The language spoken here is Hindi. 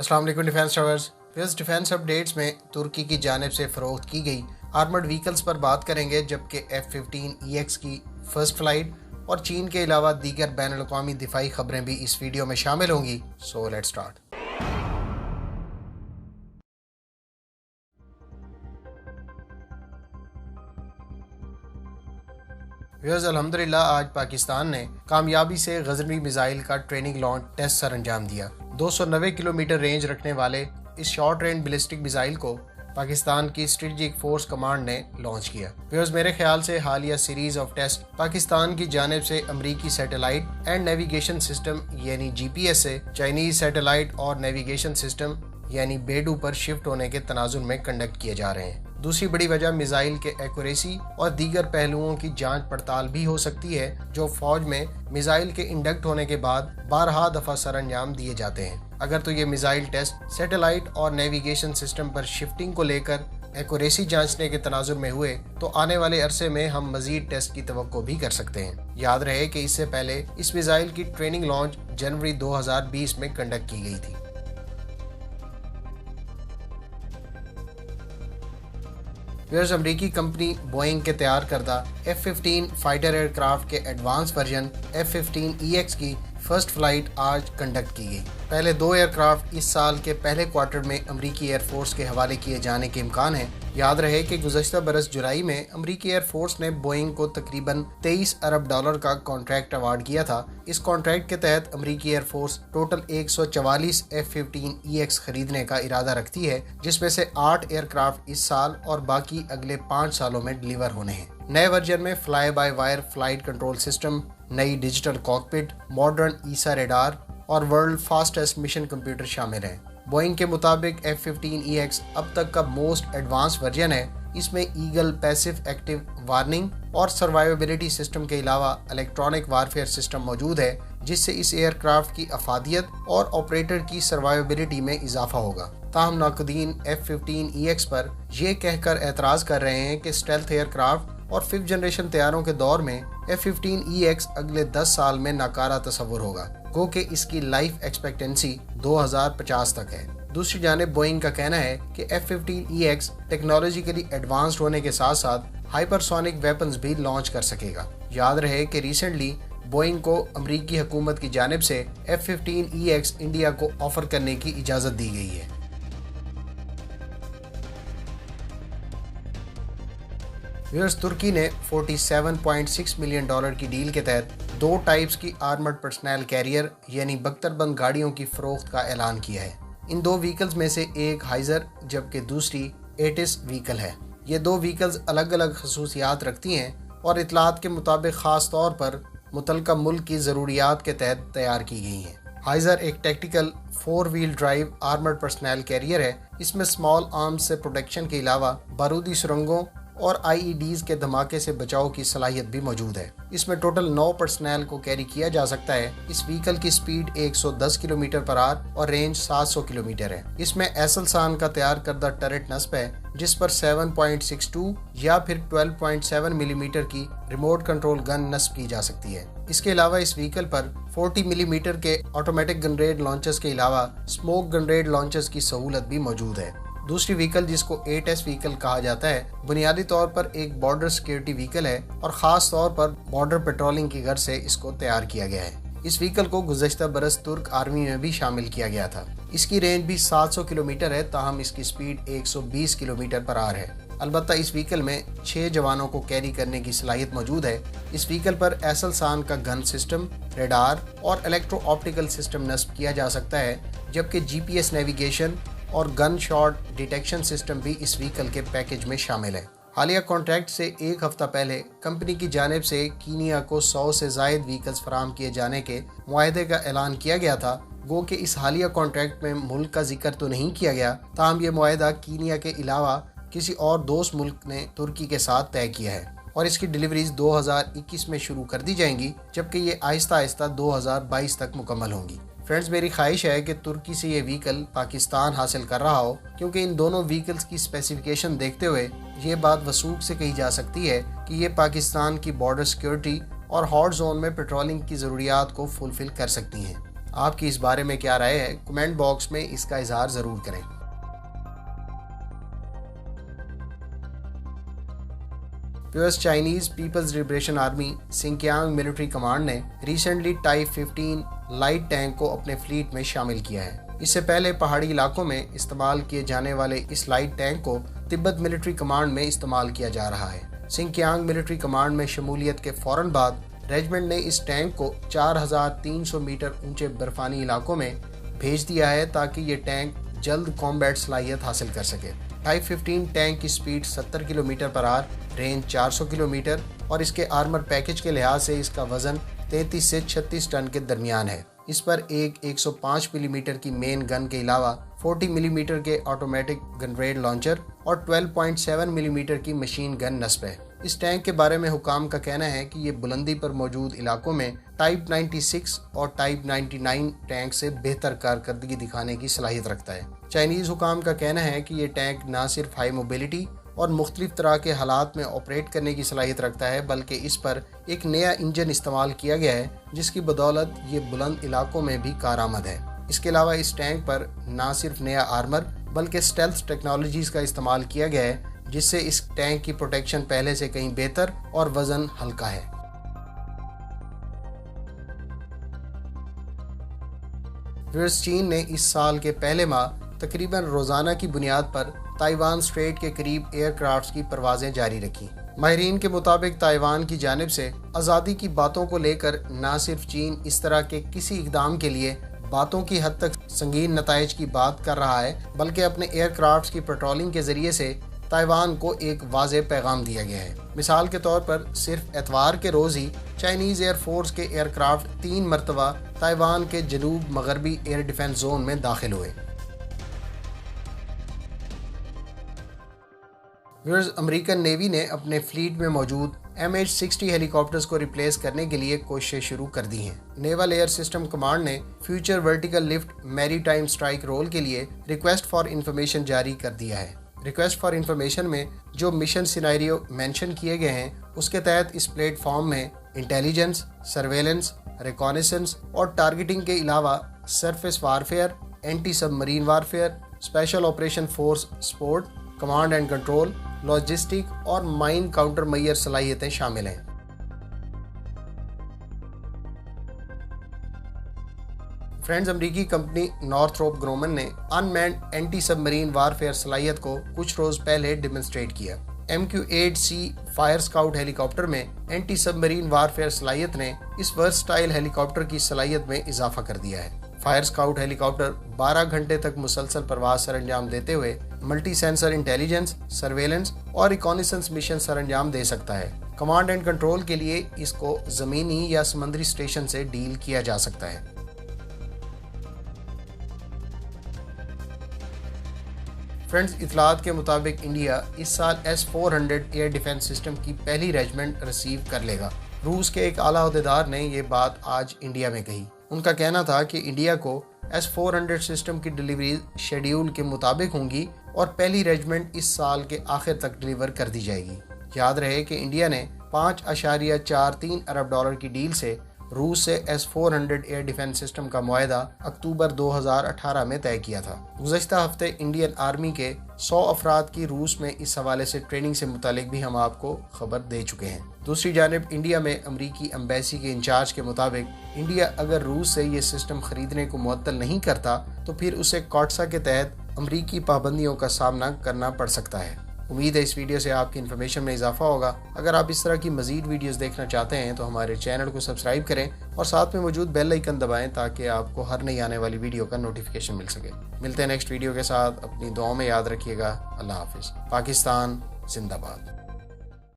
अस्सलाम वालेकुम डिफेंस लवर्स। फिर डिफेंस अपडेट्स में तुर्की की जानिब से फ़रोख्त की गई आर्मर्ड व्हीकल्स पर बात करेंगे, जबकि F-15EX की फ़र्स्ट फ़्लाइट और चीन के अलावा दीगर बैनुल अक़वामी दिफाई खबरें भी इस वीडियो में शामिल होंगी। So let's start. व्यूअर्स, अल्हम्दुलिल्लाह आज पाकिस्तान ने कामयाबी से गजनवी मिसाइल का ट्रेनिंग लॉन्च टेस्ट सर अंजाम दिया। 290 किलोमीटर रेंज रखने वाले इस शॉर्ट रेंज बैलिस्टिक मिसाइल को पाकिस्तान की स्ट्रेटेजिक फोर्स कमांड ने लॉन्च किया। व्यूअर्स, मेरे ख्याल से हालिया सीरीज ऑफ टेस्ट पाकिस्तान की जानिब से अमरीकी सैटेलाइट एंड नेविगेशन सिस्टम यानी GPS से चाइनीज सैटेलाइट और नेविगेशन सिस्टम यानी बेडू पर शिफ्ट होने के तनाजुर में कंडक्ट किए जा रहे हैं। दूसरी बड़ी वजह मिसाइल के एक्यूरेसी और दीगर पहलुओं की जांच पड़ताल भी हो सकती है, जो फौज में मिसाइल के इंडक्ट होने के बाद 12 दफ़ा सर अंजाम दिए जाते हैं। अगर तो ये मिसाइल टेस्ट सैटेलाइट और नेविगेशन सिस्टम पर शिफ्टिंग को लेकर एक्यूरेसी जांचने के तनाजुर में हुए तो आने वाले अरसे में हम मजीद टेस्ट की तवक्को भी कर सकते हैं। याद रहे कि इससे पहले इस मिसाइल की ट्रेनिंग लॉन्च जनवरी 2020 में कंडक्ट की गई थी। व्यूअर्स, अमरीकी कंपनी बोइंग के तैयार करदा F-15 फाइटर एयरक्राफ्ट के एडवांस वर्जन F-15EX की फर्स्ट फ्लाइट आज कंडक्ट की गई। पहले दो एयरक्राफ्ट इस साल के पहले क्वार्टर में अमरीकी एयरफोर्स के हवाले किए जाने के इम्कान है। याद रहे कि गुज़श्ता बरस जुलाई में अमरीकी एयरफोर्स ने बोइंग को तकरीबन $23 अरब का कॉन्ट्रैक्ट अवार्ड किया था। इस कॉन्ट्रैक्ट के तहत अमरीकी एयरफोर्स टोटल 144 F-15EX खरीदने का इरादा रखती है, जिसमें से 8 एयरक्राफ्ट इस साल और बाकी अगले 5 सालों में डिलीवर होने हैं। नए वर्जन में fly by wire flight control system, नई डिजिटल कॉकपिट, मॉडर्न ईसा रेडार और वर्ल्ड फास्टेस्ट मिशन कंप्यूटर शामिल हैं। बोइंग के मुताबिक F-15EX अब तक का मोस्ट एडवांस वर्जन है। इसमें ईगल पैसिव एक्टिव वार्निंग और सर्वाइवेबिलिटी सिस्टम के अलावा इलेक्ट्रॉनिक वारफेयर सिस्टम मौजूद है, जिससे इस एयरक्राफ्ट की अफादियत और ऑपरेटर की सर्वाइवेबिलिटी में इजाफा होगा। ताहम नाक़दीन F-15EX पर यह कहकर एतराज़ कर रहे हैं कि स्टेल्थ एयरक्राफ्ट और 5th जनरेशन तैयारों के दौर में F-15EX अगले 10 साल में नाकारा तस्वुर होगा, गो कि इसकी लाइफ एक्सपेक्टेंसी 2050 तक है। दूसरी जानिब बोइंग का कहना है कि F-15EX टेक्नोलॉजिकली एडवांस्ड होने के साथ साथ हाइपरसोनिक वेपन्स भी लॉन्च कर सकेगा। याद रहे कि रिसेंटली बोइंग को अमरीकी हुकूमत की जानिब से F-15EX इंडिया को ऑफर करने की इजाज़त दी गई है। व्यूअर्स, तुर्की ने $47.6 मिलियन की डील के तहत 2 टाइप्स की आर्मर्ड पर्सनल कैरियर यानी बख्तरबंद गाड़ियों की फरोख्त का ऐलान किया है। इन 2 व्हीकल्स में से एक हाइजर जबकि दूसरी एटिस व्हीकल है। ये 2 व्हीकल्स अलग अलग खसूसियात रखती हैं और इतलात के मुताबिक ख़ास तौर पर मुतलका मुल्क की ज़रूरियात के तहत तैयार की गई हैं। हाइजर एक tactical 4 wheel drive armoured personnel carrier है। इसमें स्मॉल आर्म्स से प्रोटेक्शन के अलावा बारूदी सुरंगों और IEDs के धमाके से बचाव की सलाहियत भी मौजूद है। इसमें टोटल 9 पर्सनल को कैरी किया जा सकता है। इस व्हीकल की स्पीड 110 किलोमीटर पर आवर और रेंज 700 किलोमीटर है। इसमें एसलसान का तैयार करदा टरेट नस्ब है, जिस पर 7.62 या फिर 12.7 मिलीमीटर की रिमोट कंट्रोल गन नस्ब की जा सकती है। इसके अलावा इस व्हीकल पर 40 मिलीमीटर के ऑटोमेटिक गनरेड लॉन्चर्स के अलावा स्मोक गनरेड लॉन्चर्स की सहूलत भी मौजूद है। दूसरी व्हीकल, जिसको 8S व्हीकल कहा जाता है, बुनियादी तौर पर एक बॉर्डर सिक्योरिटी व्हीकल है और ख़ास तौर पर बॉर्डर पेट्रोलिंग की गर्ज से इसको तैयार किया गया है। इस व्हीकल को गुज़श्ता बरस तुर्क आर्मी में भी शामिल किया गया था। इसकी रेंज भी 700 किलोमीटर है, ताहम इसकी स्पीड 120 किलोमीटर पर आवर है। अलबत्ता इस व्हीकल में 6 जवानों को कैरी करने की सलाहियत मौजूद है। इस व्हीकल पर एसलसान का गन सिस्टम, रेडार और इलेक्ट्रो ऑप्टिकल सिस्टम नस्ब किया जा सकता है, जबकि GPS नेविगेशन और गन शॉट डिटेक्शन सिस्टम भी इस व्हीकल के पैकेज में शामिल है। हालिया कॉन्ट्रैक्ट से एक हफ्ता पहले कंपनी की जानिब से कीनिया को 100 से ज़ायद व्हीकल्स फराहम किए जाने के मुआहदे का ऐलान किया गया था। गो कि इस हालिया कॉन्ट्रैक्ट में मुल्क का जिक्र तो नहीं किया गया, ताहम ये मुआहदा कीनिया के अलावा किसी और दोस्त मुल्क ने तुर्की के साथ तय किया है और इसकी डिलीवरीज 2021 में शुरू कर दी जाएंगी, जबकि ये आहिस्ता आहिस्ता 2022 तक मुकम्मल होंगी। फ्रेंड्स, मेरी ख्वाहिश है कि तुर्की से ये व्हीकल पाकिस्तान हासिल कर रहा हो, क्योंकि इन दोनों व्हीकल्स की स्पेसिफिकेशन देखते हुए ये बात वसूख से कही जा सकती है कि ये पाकिस्तान की बॉर्डर सिक्योरिटी और हॉट जोन में पेट्रोलिंग की ज़रूरियात को फुलफिल कर सकती हैं। आपकी इस बारे में क्या राय है, कमेंट बॉक्स में इसका इजहार ज़रूर करें। US Chinese People's Liberation Army Xinjiang military command ने रिसेंटली टाइप 15 लाइट टैंक को अपने फ्लीट में शामिल किया है। इससे पहले पहाड़ी इलाकों में इस्तेमाल किए जाने वाले इस लाइट टैंक को तिब्बत मिलिट्री कमांड में इस्तेमाल किया जा रहा है। सिंकियांग मिलिट्री कमांड में शमूलियत के फौरन बाद रेजिमेंट ने इस टैंक को 4300 मीटर ऊंचे बर्फानी इलाकों में भेज दिया है ताकि ये टैंक जल्द कॉम्बैट सलाहियत हासिल कर सके। टाइप 15 टैंक की speed 70 kilometre per hour, range 400 kilometre और इसके आर्मर पैकेज के लिहाज से इसका वजन 33 से 36 टन के दरमियान है। इस पर एक 105 मिलीमीटर की मेन गन के अलावा 40 मिलीमीटर के ऑटोमेटिक गनरेड लॉन्चर और 12.7 मिलीमीटर की मशीन गन नस्ब है। इस टैंक के बारे में हुकाम का कहना है कि ये बुलंदी पर मौजूद इलाकों में टाइप 96 और टाइप 99 टैंक से बेहतर कारकर्दगी दिखाने की सलाहियत रखता है। चाइनीज हुकाम का कहना है कि ये टैंक न सिर्फ हाई मोबिलिटी और मुख्तलिफ तरह के हालात में ऑपरेट करने की सलाहियत रखता है, बल्कि इस पर एक नया इंजन इस्तेमाल किया गया है जिसकी बदौलत ये बुलंद इलाकों में भी कारआमद है। इसके अलावा इस टैंक पर न सिर्फ नया आर्मर बल्कि स्टेल्थ टेक्नोलॉजीज का इस्तेमाल किया गया है जिससे इस टैंक की प्रोटेक्शन पहले से कहीं बेहतर और वजन हल्का है। चीन ने इस साल के पहले माह तकरीबन रोजाना की बुनियाद पर ताइवान स्ट्रेट के करीब एयरक्राफ्ट्स की परवाजें जारी रखी। माहिरीन के मुताबिक ताइवान की जानिब से आज़ादी की बातों को लेकर न सिर्फ चीन इस तरह के किसी इकदाम के लिए बातों की हद तक संगीन नताइज की बात कर रहा है, बल्कि अपने एयरक्राफ्ट्स की पेट्रोलिंग के जरिए से ताइवान को एक वाज़े पैगाम दिया गया है। मिसाल के तौर पर सिर्फ एतवार के रोज़ ही चाइनीज़ एयरफोर्स के एयरक्राफ्ट 3 मरतबा ताइवान के जनूब मगरबी एयर डिफेंस जोन में दाखिल हुए। अमेरिकन नेवी ने अपने फ्लीट में मौजूद MH-60 हेलीकॉप्टर्स को रिप्लेस करने के लिए कोशिशें शुरू कर दी हैं। नेवल एयर सिस्टम कमांड ने future vertical lift maritime strike role के लिए रिक्वेस्ट फॉर इंफॉर्मेशन जारी कर दिया है। रिक्वेस्ट फॉर इंफॉर्मेशन में जो मिशन सिनेरियो मेंशन किए गए हैं उसके तहत इस प्लेटफॉर्म में इंटेलिजेंस, सर्वेलेंस, रिकॉनेसेंस और टारगेटिंग के अलावा surface warfare, anti submarine warfare, special operation force support, command and control, logistic और माइन काउंटर मैयर सलाहियतें शामिल हैं। फ्रेंड्स, अमेरिकी कंपनी नॉर्थरोप ग्रोमन ने अनमैन्ड एंटी सबमरीन वारफेयर सलाहियत को कुछ रोज पहले डेमोन्स्ट्रेट किया। MQ-8C फायर स्काउट हेलीकॉप्टर में एंटी सबमरीन वारफेयर सलाहियत ने इस वर्सटाइल हेलीकॉप्टर की सलाहियत में इजाफा कर दिया है। फायर स्काउट हेलीकॉप्टर 12 घंटे तक मुसलसल परवाज सरंजाम देते हुए मल्टी सेंसर इंटेलिजेंस, सर्वेलेंस और रिकॉनिसेंस मिशन सरंजाम दे सकता है। कमांड एंड कंट्रोल के लिए इसको जमीनी या समुद्री स्टेशन से डील किया जा सकता है। फ्रेंड्स, इतलात के मुताबिक इंडिया इस साल S-400 एयर डिफेंस सिस्टम की पहली रेजिमेंट रिसीव कर लेगा। रूस के एक आला अहदेदार ने ये बात आज इंडिया में कही। उनका कहना था कि इंडिया को S-400 सिस्टम की डिलीवरी शेड्यूल के मुताबिक होंगी और पहली रेजिमेंट इस साल के आखिर तक डिलीवर कर दी जाएगी। याद रहे कि इंडिया ने $5.43 अरब की डील से रूस से S-400 एयर डिफेंस सिस्टम का मुआहदा अक्टूबर 2018 में तय किया था। गुज़श्ता हफ्ते इंडियन आर्मी के 100 अफराद की रूस में इस हवाले से ट्रेनिंग से मुतालिक भी हम आपको खबर दे चुके हैं। दूसरी जानिब इंडिया में अमरीकी एम्बेसी के इंचार्ज के मुताबिक इंडिया अगर रूस से ये सिस्टम खरीदने को मुअत्तल नहीं करता तो फिर उसे कॉट्सा के तहत अमरीकी पाबंदियों का सामना करना पड़ सकता है। उम्मीद है इस वीडियो से आपकी इन्फॉर्मेशन में इजाफा होगा। अगर आप इस तरह की मजीद वीडियोस देखना चाहते हैं तो हमारे चैनल को सब्सक्राइब करें और साथ में मौजूद बेल आइकन दबाएं ताकि आपको हर नई आने वाली वीडियो का नोटिफिकेशन मिल सके। मिलते हैं नेक्स्ट वीडियो के साथ। अपनी दुआओं में याद रखिएगा। अल्लाह हाफिज़। पाकिस्तान जिंदाबाद।